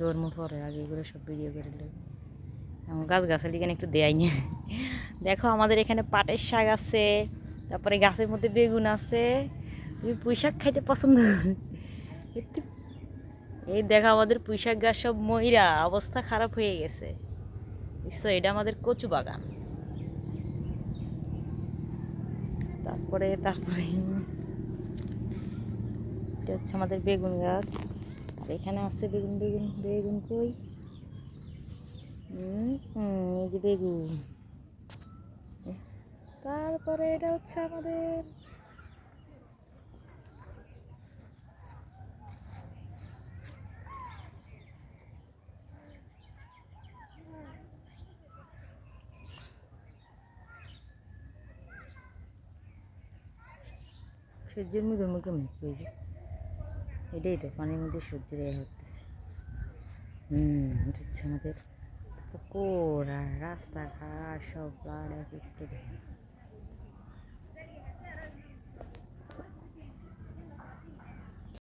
ধর্ম পরে আগে করে সব ভিডিও করে লো এমন গাছালি কেন একটু দেয়াই না। দেখো আমাদের এখানে পাটের শাক আছে, তারপরে গাছের মধ্যে বেগুন আছে। তুমি পুঁই শাক খাইতে পছন্দ এই দেখো আমাদের পুঁই শাক গাছ সব মহিলা অবস্থা খারাপ হয়ে গেছে। বুঝছো, এটা আমাদের কচু বাগান। তারপরে তারপরে এটা হচ্ছে আমাদের বেগুন গাছ। আর এখানে আছে বেগুন বেগুন বেগুন কই, এই যে বেগুন। তারপরে এটা হচ্ছে আমাদের সূর্যের মুখে মুখে মেঘ হয়েছে, এটাই তো পানির মধ্যে সূর্যের এ হতেছে। এটা হচ্ছে আমাদের পুকুর আর রাস্তাঘাট সব গাড়ি